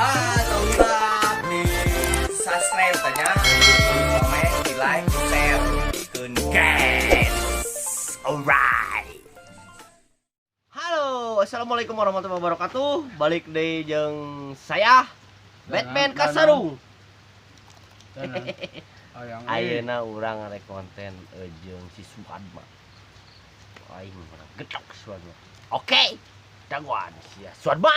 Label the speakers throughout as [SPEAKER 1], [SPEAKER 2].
[SPEAKER 1] Atau ulah di subscribe saja, di komen, di like, di share, kun guys. Alright. Halo, assalamualaikum warahmatullahi wabarakatuh. Balik deh jeung saya, Batman Kasarung. Ayeuna urang ngarek konten jeung si Suadma. Aing urang getok Suadma. Oke, jagoan sia Suadma.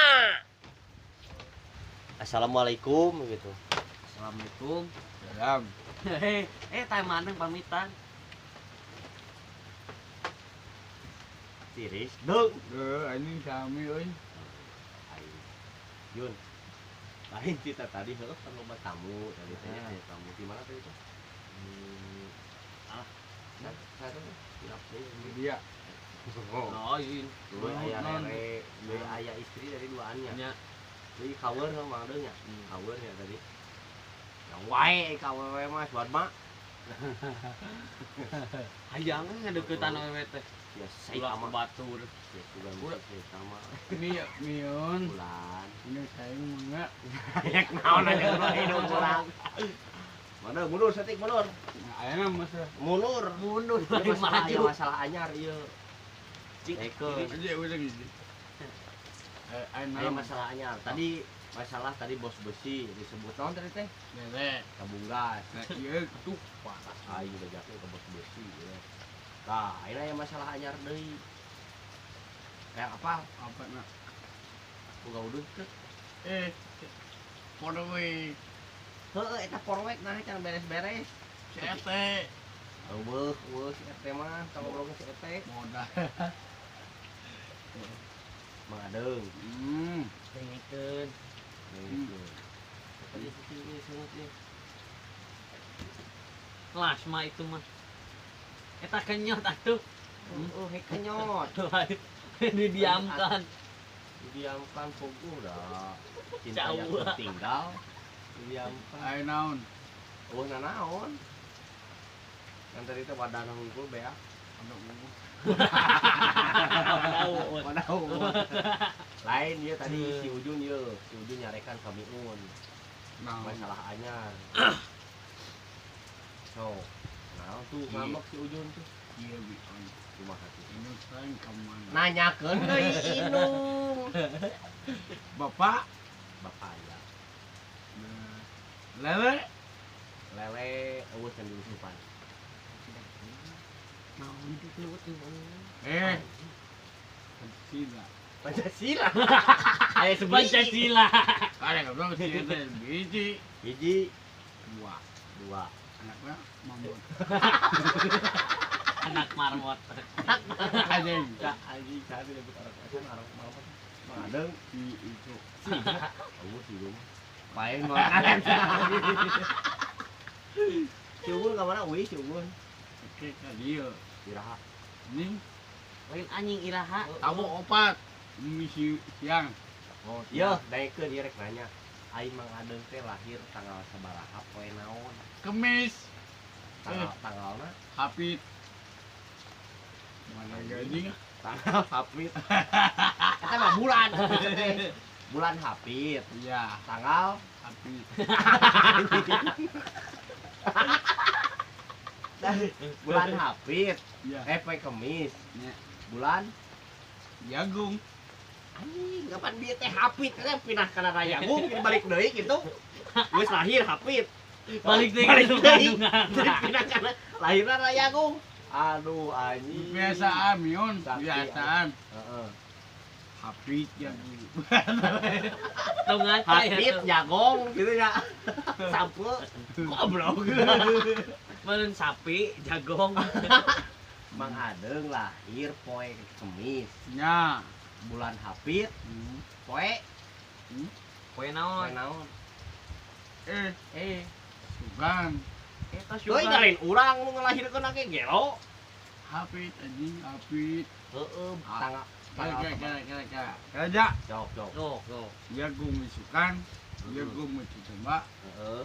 [SPEAKER 1] Assalamualaikum gitu.
[SPEAKER 2] Assalamualaikum.
[SPEAKER 1] Salam.
[SPEAKER 2] Teh maneng pamitan.
[SPEAKER 1] Tiris, dong.
[SPEAKER 3] Anjing kami euy.
[SPEAKER 1] Yun. Lain kita tadi heuh kan loba tamu tadi teh tamu di mana tadi itu? Saya tidak
[SPEAKER 3] Dia.
[SPEAKER 2] Oh, iya.
[SPEAKER 1] Dua ayah rere, dua ayah istri dari duaannya.
[SPEAKER 2] Nya.
[SPEAKER 1] Jadi kawer sama adanya. Kawernya tadi. Yang wae kawer mah Suadma.
[SPEAKER 2] Hayang ngadeuketan awewe teh.
[SPEAKER 1] Ya saya sama
[SPEAKER 2] batur.
[SPEAKER 1] ya sudah sama
[SPEAKER 3] Ini mion.
[SPEAKER 1] bulan.
[SPEAKER 3] Ini saya mangga.
[SPEAKER 1] Yak naon aja urang hidup urang. Mana mundur setik mundur.
[SPEAKER 3] Ayeuna masa.
[SPEAKER 1] Mundur.
[SPEAKER 2] Mundur
[SPEAKER 1] Ieu
[SPEAKER 2] dari
[SPEAKER 1] masalah,
[SPEAKER 2] maju.
[SPEAKER 1] masalah anyar ieu. Eke.
[SPEAKER 3] Aja udah gitu.
[SPEAKER 1] Aya masalah anyar. Tadi masalah tadi bos besi disebut naon tadi teh?
[SPEAKER 3] Lele.
[SPEAKER 1] Tabunggas.
[SPEAKER 3] Nah, ieu tuh
[SPEAKER 1] Panas aing bejakeun ke bos besi ya. Tah, ayeuna aya masalah anyar deui. Kayak apa?
[SPEAKER 3] apa nak?
[SPEAKER 1] Boga udud teh.
[SPEAKER 3] Podo we.
[SPEAKER 1] Heueuh eta porwek nah can beres-beres.
[SPEAKER 3] Cete.
[SPEAKER 1] Eueuh si eta mah tong ngobrol ke si eta.
[SPEAKER 3] Modah.
[SPEAKER 1] Mangadeung.
[SPEAKER 2] Dengekeun.
[SPEAKER 1] Tadi sini sini.
[SPEAKER 2] Plasma itu mah. Eta kenyot atuh.
[SPEAKER 1] Oh, kenyot.
[SPEAKER 2] Didiamkan.
[SPEAKER 1] Didiamkan puguh dah. Cinta
[SPEAKER 2] Jauh.
[SPEAKER 1] yang tertinggal. Didiamkan.
[SPEAKER 3] Ayo naon?
[SPEAKER 1] Oh, nanaon. Yang tadi teh wadah hungkul bea. Wadah. Lain ya tadi si Ujun ye. Si Ujun nyarekan kami un. Masalah anyar. So, nah tuh ngambek si Ujun tuh.
[SPEAKER 3] Iya bion.
[SPEAKER 1] Cuma hati.
[SPEAKER 3] Ini sayang kemana?
[SPEAKER 1] Nanyakeun deui Inung.
[SPEAKER 3] Bapak.
[SPEAKER 1] Bapak ya.
[SPEAKER 3] Lele.
[SPEAKER 1] Lele eueuh can diusupan.
[SPEAKER 2] Naon itu lewat
[SPEAKER 3] Sila.
[SPEAKER 1] Pancasila. Aya sebiji.
[SPEAKER 2] Pancasila.
[SPEAKER 3] Ada goblok sih teh biji.
[SPEAKER 1] Hiji,
[SPEAKER 3] Dua.
[SPEAKER 1] dua.
[SPEAKER 3] Anaknya mamut.
[SPEAKER 2] Anak marmot.
[SPEAKER 3] Anjing.
[SPEAKER 1] Anjing tadi disebut arek mama. Mangadeung
[SPEAKER 3] Itu.
[SPEAKER 1] eueuh si rumah. Main makanan. Si Ugun ka mana euy si Ugun?
[SPEAKER 3] Oke ka dieu.
[SPEAKER 1] Iraha.
[SPEAKER 3] Ning
[SPEAKER 2] Lain anjing iraha.
[SPEAKER 3] tamu opat. Misi siang.
[SPEAKER 1] Oh, iya, daekeun ieu rek nanya. Aing mangadeung teh lahir tanggal sabaraha poe naon?
[SPEAKER 3] Kemis.
[SPEAKER 1] Tanggalna
[SPEAKER 3] Hapit. Mana gaji?
[SPEAKER 1] tanggal Hapit. Eta mah bulan. Bulan Hapit.
[SPEAKER 3] Iya,
[SPEAKER 1] Tanggal
[SPEAKER 3] Hapit.
[SPEAKER 1] bulan Hapit.
[SPEAKER 3] Iya.
[SPEAKER 1] Poe Kemis.
[SPEAKER 3] Nya,
[SPEAKER 1] Bulan
[SPEAKER 3] jagung.
[SPEAKER 1] anjing kapan dia teh Hapit teh pindah kana Rayagung balik deui kitu. Geus lahir Hapit.
[SPEAKER 2] Balik deui
[SPEAKER 1] Balik
[SPEAKER 2] ke
[SPEAKER 1] deui.
[SPEAKER 2] Bandungan.
[SPEAKER 1] Pindah kana lahirna Rayagung. Aduh anjing.
[SPEAKER 3] Biasaan mion,
[SPEAKER 1] Sakti,
[SPEAKER 3] biasaan.
[SPEAKER 1] Heeh.
[SPEAKER 3] Hapit jagung.
[SPEAKER 2] Tong ngaca ya.
[SPEAKER 1] Hapit jagong gitu ya. Sample goblok.
[SPEAKER 2] Meureun sapi, jagong.
[SPEAKER 1] Mang Adeung lahir poe Kemis.
[SPEAKER 3] Nya.
[SPEAKER 1] Bulan Hapit poe
[SPEAKER 2] Poe
[SPEAKER 1] poe
[SPEAKER 2] naon?
[SPEAKER 1] naon?
[SPEAKER 3] Sugan.
[SPEAKER 2] Eta
[SPEAKER 1] Euy
[SPEAKER 2] sugar.
[SPEAKER 1] ngalain urang nu ngalahirkeun ake gelo.
[SPEAKER 3] Hapit anjing, hapit.
[SPEAKER 1] Heeh, tanggal
[SPEAKER 3] Kira. Kerja.
[SPEAKER 1] jawab.
[SPEAKER 2] Tuh.
[SPEAKER 3] Jagung misukan. Jagung misukan.
[SPEAKER 1] Heeh.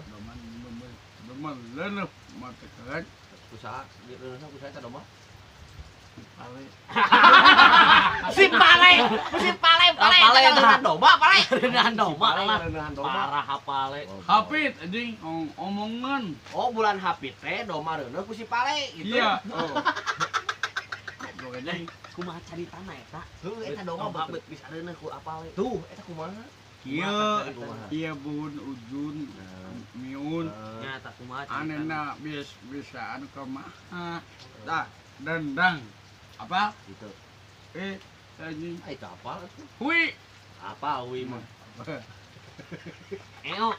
[SPEAKER 3] Demen leuneuh mata keren.
[SPEAKER 1] Usaha, usaha teh domba.
[SPEAKER 3] Ale.
[SPEAKER 1] Si Pale, si Pale, Pale,
[SPEAKER 2] Pale,
[SPEAKER 1] dengan domba, Pale.
[SPEAKER 2] Dengan domba
[SPEAKER 1] Pale,
[SPEAKER 2] lah.
[SPEAKER 1] dengan domba.
[SPEAKER 2] Parah hapale.
[SPEAKER 3] Hapit anjing omongan.
[SPEAKER 1] Oh, bulan Hapit teh domba reuneuh ku si Pale gitu.
[SPEAKER 3] Iya. Oh. Goblok anjing.
[SPEAKER 2] Kumaha caritana eta?
[SPEAKER 1] Heuh, eta domba
[SPEAKER 2] Domba
[SPEAKER 1] betul.
[SPEAKER 2] bet bisa areuna ku apale.
[SPEAKER 1] Tuh, eta kumaha?
[SPEAKER 3] Iya bun ujun miun
[SPEAKER 2] Nyata kumaha caritana.
[SPEAKER 3] anena bisa anu kumaha dah dendang apa
[SPEAKER 1] Gitu.
[SPEAKER 3] anjing
[SPEAKER 1] Ah, itu apa tuh?
[SPEAKER 3] hui
[SPEAKER 1] Apa hui mah?
[SPEAKER 2] Eo.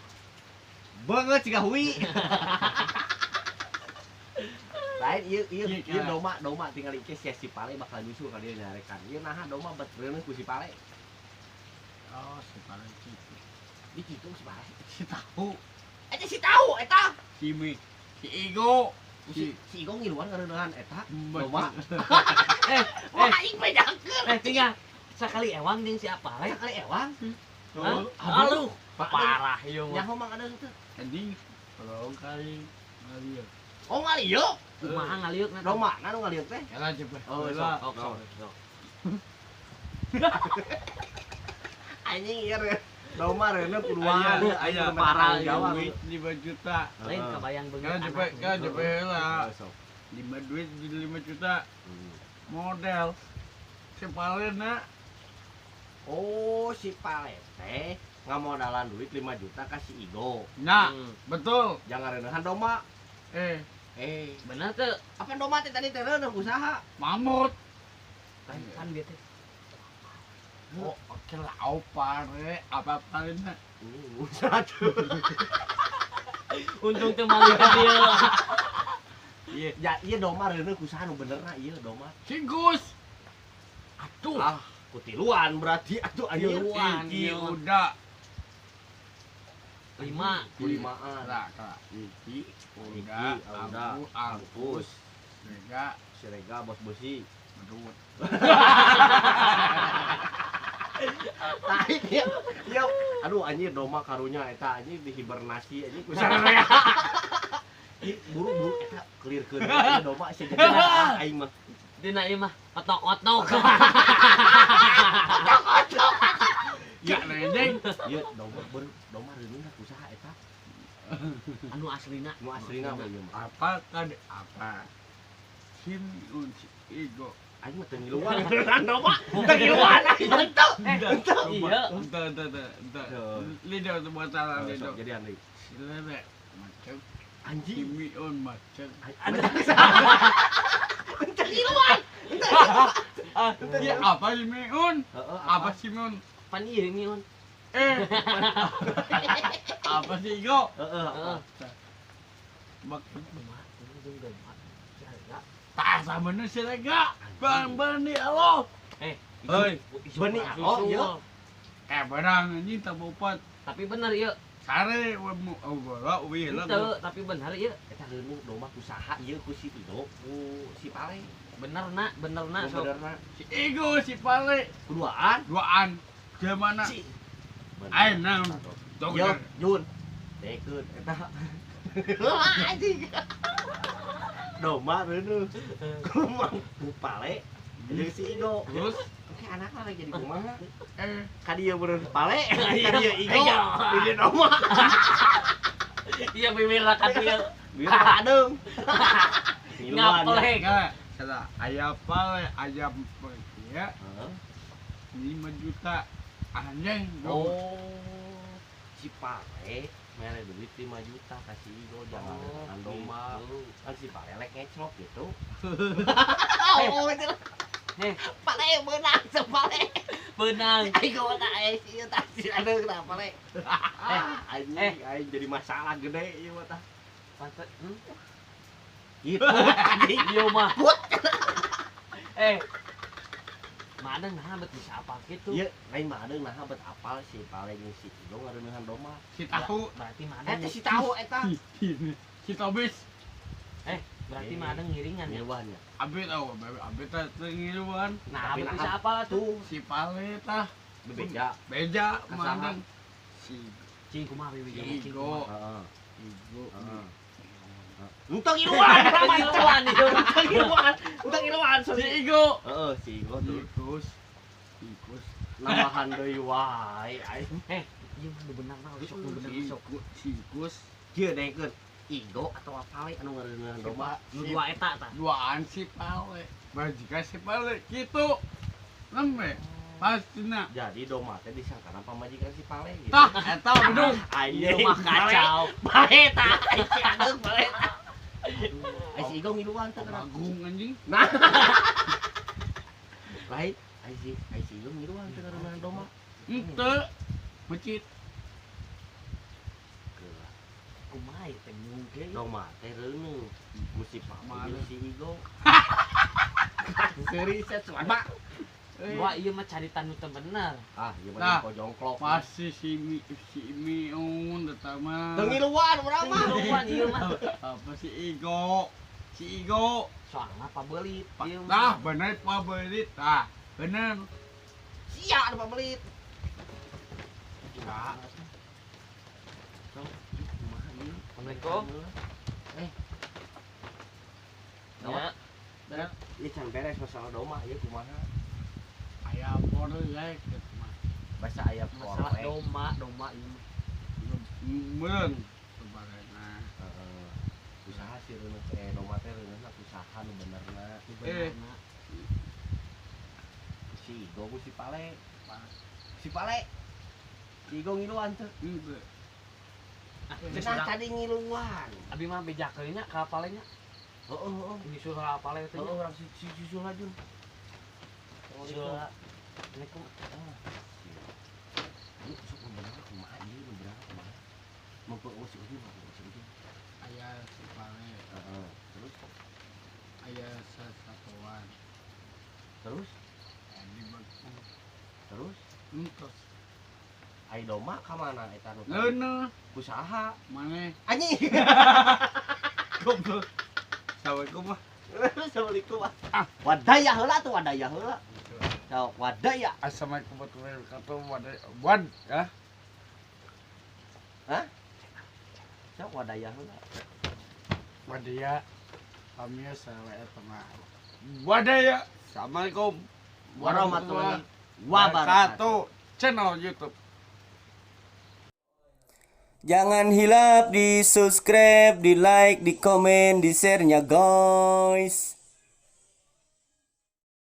[SPEAKER 1] Banget ciga hui. Lain ieu domba tinggal ike si Pale bakal nyusul ka dieu nyarekan. Ieu naha domba bet reuneuh ku si Pale.
[SPEAKER 3] oh sekarang gitu
[SPEAKER 1] Di kitu si Pale.
[SPEAKER 3] si tahu
[SPEAKER 1] Eta si tahu eta.
[SPEAKER 3] si Igo
[SPEAKER 1] Si Igo ngiluan ngareuneuhan eta
[SPEAKER 3] Mbak.
[SPEAKER 1] domba.
[SPEAKER 2] Eh,
[SPEAKER 1] Aing bedakeun.
[SPEAKER 2] tinggal sekali ewang jeung si apale.
[SPEAKER 1] Sekali ewang.
[SPEAKER 2] Hah?
[SPEAKER 3] aduh
[SPEAKER 2] Aduh, parah ieu mah.
[SPEAKER 1] Nyaho mang ada teu.
[SPEAKER 3] anjing kalau kali ngalieu
[SPEAKER 1] Oh ngalieu.
[SPEAKER 2] Kumaha ngaliuk na
[SPEAKER 1] Domba na nu ngalieu teh.
[SPEAKER 3] jalan cepet
[SPEAKER 1] Oh,
[SPEAKER 2] sok, sok.
[SPEAKER 1] Anjing ieu domba reuneuh kuduaan.
[SPEAKER 3] Aya,
[SPEAKER 2] parah,
[SPEAKER 1] Jawa.
[SPEAKER 3] duit 5 juta
[SPEAKER 2] Lain kabayang beungeut.
[SPEAKER 3] kan cepet lah
[SPEAKER 1] Oh, sok.
[SPEAKER 3] 5 duit jadi 5 juta model sepalena
[SPEAKER 1] Oh, si Pale teh ngamodalan duit 5 juta ka si Igo.
[SPEAKER 3] nah
[SPEAKER 2] Hmm.
[SPEAKER 3] betul
[SPEAKER 1] Jangan reuneuhan domba.
[SPEAKER 2] Bener teu?
[SPEAKER 1] Apa domba teh tadi teh reuneuh usaha?
[SPEAKER 3] mamut
[SPEAKER 2] Kan dia teh.
[SPEAKER 3] oh oke lah opare apa palena
[SPEAKER 1] Usaha tuh.
[SPEAKER 2] Untung teu malih ka dieu.
[SPEAKER 1] Iya, ya ieu domba reuneuh usaha nu benerna ieu domba.
[SPEAKER 3] singgus
[SPEAKER 1] Atuh. Ah, kutiluan berarti atuh anjing.
[SPEAKER 2] Tiluan.
[SPEAKER 3] iki
[SPEAKER 2] iya.
[SPEAKER 3] udah
[SPEAKER 2] 5.
[SPEAKER 1] Kulimaan.
[SPEAKER 3] lah kak iki
[SPEAKER 1] Iki,
[SPEAKER 3] udah
[SPEAKER 1] Auda,
[SPEAKER 3] aku
[SPEAKER 1] Angkus,
[SPEAKER 3] mega
[SPEAKER 1] Sirega, Bos Besi.
[SPEAKER 3] menurut
[SPEAKER 1] Tai ieu. Aduh anjing domba karunya eta anjing dihibernasi anjing ku sararea. Ih, buru-buru eta clearkeun ieu domba sia jadi aing mah.
[SPEAKER 2] Dina ieu mah otok-otok.
[SPEAKER 3] ya neneng
[SPEAKER 1] Ieu domba domba reuneuh usaha eta.
[SPEAKER 2] Anu aslina.
[SPEAKER 1] Nu aslina mah ieu mah.
[SPEAKER 3] apa kan apa sim unci ego
[SPEAKER 1] Aing mah teu ngiluan reuneuhan domba. Teu ngiluan aing henteu.
[SPEAKER 2] Iya.
[SPEAKER 3] entah lidah tuh buat salah lidah
[SPEAKER 1] Jadi aneh.
[SPEAKER 3] silele macam
[SPEAKER 1] Anjing.
[SPEAKER 3] kimiun macam
[SPEAKER 1] Teu ngiluan.
[SPEAKER 3] ya apa sih miun
[SPEAKER 1] Heeh,
[SPEAKER 3] apa sih miun
[SPEAKER 2] Pan ieu ngiun.
[SPEAKER 3] apa sih ego
[SPEAKER 1] Heeh, apa?
[SPEAKER 3] bak
[SPEAKER 2] Kumaha jeung domba. Jaga.
[SPEAKER 3] tak sama nih sih lega bang bani alo
[SPEAKER 1] Heuy, benih oh ieu.
[SPEAKER 3] barang ini tak bupat
[SPEAKER 2] Tapi bener ieu.
[SPEAKER 3] sare wemu bola uwi lah
[SPEAKER 2] Teu, tapi bener ieu.
[SPEAKER 1] Eta reuneuh domba usaha ieu ku si Ido, ku si Pale.
[SPEAKER 2] Benerna sok.
[SPEAKER 1] Benerna
[SPEAKER 3] si ego si pale
[SPEAKER 1] kuduaan.
[SPEAKER 3] duaan gimana
[SPEAKER 1] Si.
[SPEAKER 3] Ayo, nah.
[SPEAKER 1] Yo, Jun. Dekeun eta. Anjing. Domba reuneuh. Kumang ku Pale. Jeung si Ido.
[SPEAKER 3] terus
[SPEAKER 1] Oke, anakna lagi jadi kumaha?
[SPEAKER 3] eh
[SPEAKER 1] Ka dieu bener Pale, ka dieu Igo.
[SPEAKER 2] Iya.
[SPEAKER 1] Di dieu domba.
[SPEAKER 2] Iya bibirna ka dieu.
[SPEAKER 1] Biar adeung. Ngiluan ya.
[SPEAKER 2] Ngaplek.
[SPEAKER 3] enggak salah ayam pale ayam ya
[SPEAKER 1] Heeh.
[SPEAKER 3] 5 juta anjing
[SPEAKER 1] Oh, si Pale mere duit 5 juta kasih Igo jangan dengan domba. Kan si Pale lek ngeclok gitu. Oh, betul. Pale beunang si Pale.
[SPEAKER 2] Beunang.
[SPEAKER 1] Igo na si tah si adeung na Pale. Anjing jadi masalah gede ieu mah tah.
[SPEAKER 2] Pantes.
[SPEAKER 1] Gitu anjing.
[SPEAKER 2] Ieu mah. Madeng nah bet bisa apa gitu.
[SPEAKER 1] Ieu lain mah adeung nah bet apal si Pale jeung si Igo ngareuneuhan domba.
[SPEAKER 3] si tahu
[SPEAKER 2] Berarti madeng.
[SPEAKER 1] Eta si tahu eta.
[SPEAKER 3] si tobis
[SPEAKER 2] Berarti madeng ngiringan ya.
[SPEAKER 1] Ngiluan ya.
[SPEAKER 3] abi tahu abi tak tengiluan
[SPEAKER 2] Nah,
[SPEAKER 1] Tapi
[SPEAKER 2] bet
[SPEAKER 1] nah,
[SPEAKER 2] bisa apa tuh?
[SPEAKER 3] si pale tah
[SPEAKER 1] Bebeja.
[SPEAKER 3] beja
[SPEAKER 1] Kasaha?
[SPEAKER 3] mandeng si
[SPEAKER 2] Cing kumaha bibi cing
[SPEAKER 3] Igo
[SPEAKER 2] kumaha.
[SPEAKER 1] Heeh.
[SPEAKER 3] Igo
[SPEAKER 1] Untuk ngiluan,
[SPEAKER 2] Ngiluan ieu.
[SPEAKER 1] untuk ngiluan, untuk ngiluan.
[SPEAKER 3] si Igo
[SPEAKER 1] Heeh, si Igo tuh.
[SPEAKER 3] terus Sikus.
[SPEAKER 1] Nambahan deui wae aing.
[SPEAKER 2] Iya mah nu bener mah sok nu bener sok.
[SPEAKER 3] Sikus.
[SPEAKER 1] Kieu dengkeun Igo atau apa we anu ngareuneuhan domba.
[SPEAKER 2] Nu dua eta tah.
[SPEAKER 3] Duaan si pale. Bajika si pale gitu. Lembe. Pastina.
[SPEAKER 1] Jadi domba teh disangkana pamajikan si Pale gitu.
[SPEAKER 3] Tah eta bedung.
[SPEAKER 2] Ieu mah kacau.
[SPEAKER 1] Pale tah, si adeung Pale tah. Ai si Igo ngiluan teh kana.
[SPEAKER 3] Agung anjing.
[SPEAKER 1] Nah. Lain, ai si Igo ngiluan teh ngareuneuhan domba.
[SPEAKER 3] Henteu. Mecit.
[SPEAKER 2] Kumaha teh bingung ge.
[SPEAKER 1] Domba teh reuneuh. Gusti Pale
[SPEAKER 3] Mana?
[SPEAKER 1] jeung si Igo. Seriset suara.
[SPEAKER 2] Wah ieu mah carita nu teu bener.
[SPEAKER 1] Ah, ieu
[SPEAKER 3] Nah,
[SPEAKER 1] mah jongklok.
[SPEAKER 3] Pasti si Miun eta mah.
[SPEAKER 1] Teu ngiluan urang mah.
[SPEAKER 2] Ngiluan ieu mah.
[SPEAKER 3] Apa si Igo? Si Igo.
[SPEAKER 2] Soalna pabeulit ieu
[SPEAKER 3] Tah
[SPEAKER 2] mah.
[SPEAKER 3] bener pabelit. Tah bener.
[SPEAKER 1] Sia anu pabelit.
[SPEAKER 3] Tah.
[SPEAKER 2] Assalamualaikum. Ya.
[SPEAKER 3] Dan
[SPEAKER 1] Ieu can beres masalah domba ieu kumaha?
[SPEAKER 3] aya porelek eta mah.
[SPEAKER 1] Basa aya
[SPEAKER 2] Masalah
[SPEAKER 1] porek.
[SPEAKER 2] domba ieu mah.
[SPEAKER 3] Beun sebarana.
[SPEAKER 1] Heeh. Usaha sih reuneuh teh domba teh reuneuhna usaha nu benerna.
[SPEAKER 2] Benerna.
[SPEAKER 1] Si Igo ku si Pale. Si Pale. Si Igo ngiluan teh.
[SPEAKER 3] Henteu.
[SPEAKER 2] Ah,
[SPEAKER 1] Cenah tadi ngiluan.
[SPEAKER 2] abi mah bejakeun nya ka apalenya.
[SPEAKER 1] Heeh.
[SPEAKER 2] Ini surah apale teh nya.
[SPEAKER 1] Orang si Susul Lajun.
[SPEAKER 2] Surah. Assalamualaikum.
[SPEAKER 1] Lu sok benerna kumaha ieu benerna kumaha? Mempeueus si Ujung, mempeueus si Ujung.
[SPEAKER 3] Aya si Pale.
[SPEAKER 1] Heeh. Terus
[SPEAKER 3] Aya sasatuan.
[SPEAKER 1] terus
[SPEAKER 3] Di beku.
[SPEAKER 1] terus
[SPEAKER 3] Entos.
[SPEAKER 1] ai domba ka mana eta nu?
[SPEAKER 3] Leuneuh.
[SPEAKER 1] Usaha.
[SPEAKER 3] Maneh.
[SPEAKER 1] Anjing.
[SPEAKER 3] Goblok. Assalamualaikum mah.
[SPEAKER 1] Assalamualaikum. Wadaya heula tuh wadaya heula. Sok wadaya.
[SPEAKER 3] Assalamualaikum warahmatullahi wabarakatuh. Wad ya.
[SPEAKER 1] Sok wadaya heula.
[SPEAKER 3] Wadaya. Kami sawe eta mah. Wadaya. Assalamualaikum
[SPEAKER 1] Warahmatullahi wabarakatuh.
[SPEAKER 3] Channel YouTube.
[SPEAKER 4] Jangan hilap di subscribe, di like, di komen, di share-nya guys.